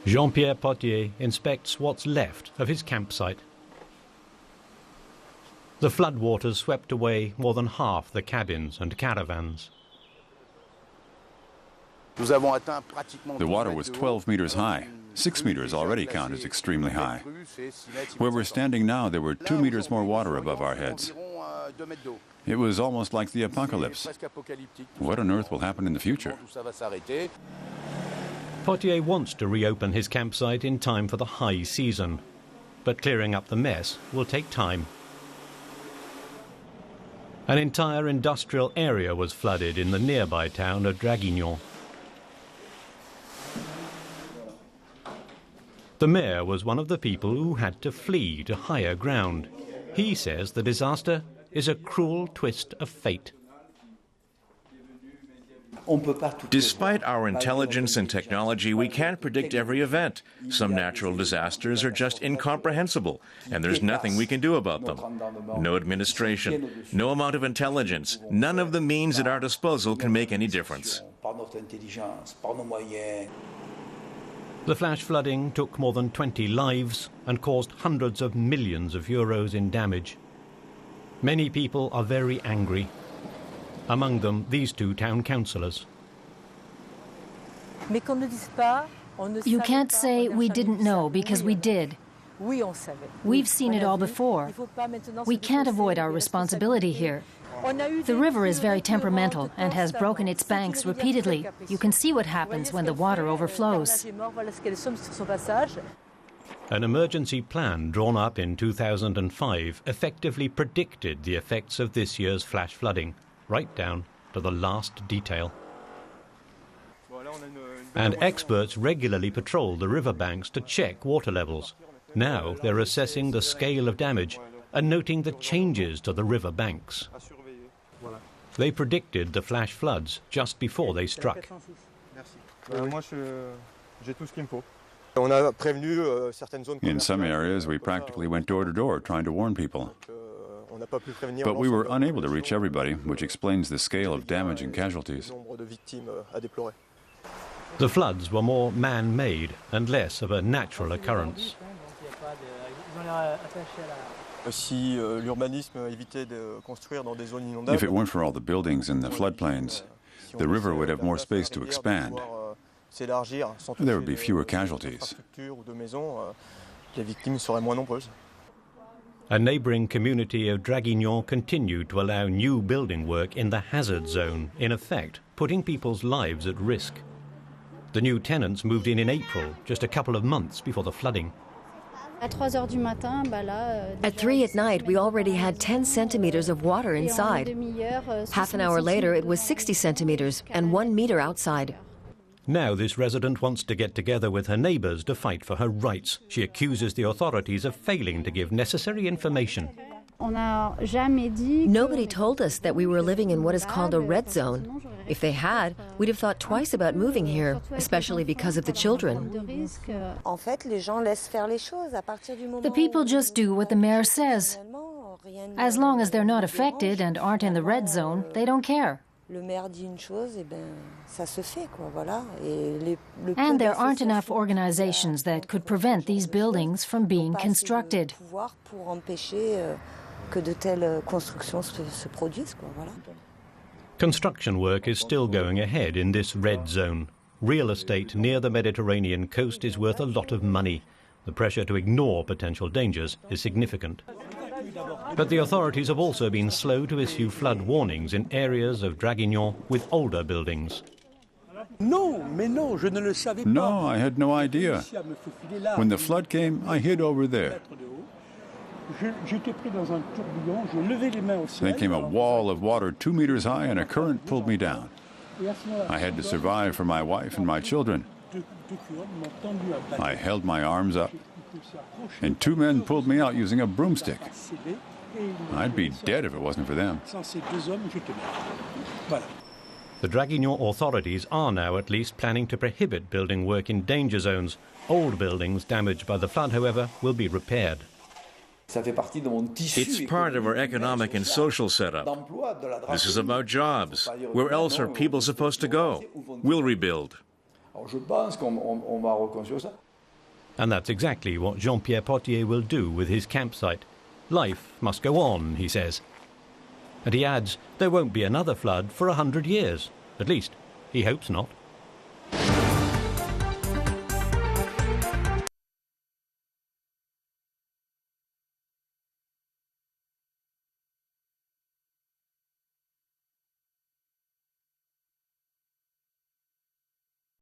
Jean-Pierre Potier inspects what's left of his campsite. The floodwaters swept away more than half the cabins and caravans. The water was 12 meters high. 6 meters already count as extremely high. Where we're standing now, there were 2 meters more water above our heads. It was almost like the apocalypse. What on earth will happen in the future? Potier wants to reopen his campsite in time for the high season, but clearing up the mess will take time. An entire industrial area was flooded in the nearby town of Draguignan. The mayor was one of the people who had to flee to higher ground. He says the disaster is a cruel twist of fate. Despite our intelligence and technology, we can't predict every event. Some natural disasters are just incomprehensible, and there's nothing we can do about them. No administration, no amount of intelligence, none of the means at our disposal can make any difference. The flash flooding took more than 20 lives and caused hundreds of millions of euros in damage. Many people are very angry. Among them, these two town councillors. You can't say we didn't know, because we did. We've seen it all before. We can't avoid our responsibility here. The river is very temperamental and has broken its banks repeatedly. You can see what happens when the water overflows. An emergency plan drawn up in 2005 effectively predicted the effects of this year's flash flooding, right down to the last detail. And experts regularly patrol the riverbanks to check water levels. Now they're assessing the scale of damage and noting the changes to the river banks. They predicted the flash floods just before they struck. In some areas, we practically went door to door trying to warn people. But we were unable to reach everybody, which explains the scale of damage and casualties. The floods were more man-made and less of a natural occurrence. If it weren't for all the buildings in the floodplains, the river would have more space to expand. There would be fewer casualties. A neighbouring community of Draguignan continued to allow new building work in the hazard zone, in effect putting people's lives at risk. The new tenants moved in April, just a couple of months before the flooding. At 3 at night, we already had 10 centimeters of water inside. Half an hour later, it was 60 centimeters and 1 meter outside. Now this resident wants to get together with her neighbours to fight for her rights. She accuses the authorities of failing to give necessary information. Nobody told us that we were living in what is called a red zone. If they had, we'd have thought twice about moving here, especially because of the children. The people just do what the mayor says. As long as they're not affected and aren't in the red zone, they don't care. And there aren't enough organizations that could prevent these buildings from being constructed. Construction work is still going ahead in this red zone. Real estate near the Mediterranean coast is worth a lot of money. The pressure to ignore potential dangers is significant. But the authorities have also been slow to issue flood warnings in areas of Draguignan with older buildings. No, I had no idea. When the flood came, I hid over there. Then came a wall of water 2 meters high and a current pulled me down. I had to survive for my wife and my children. I held my arms up, and 2 men pulled me out using a broomstick. I'd be dead if it wasn't for them. The Draguignan authorities are now at least planning to prohibit building work in danger zones. Old buildings damaged by the flood, however, will be repaired. It's part of our economic and social setup. This is about jobs. Where else are people supposed to go? We'll rebuild. And that's exactly what Jean-Pierre Potier will do with his campsite. Life must go on, he says. And he adds there won't be another flood for 100 years. At least, he hopes not.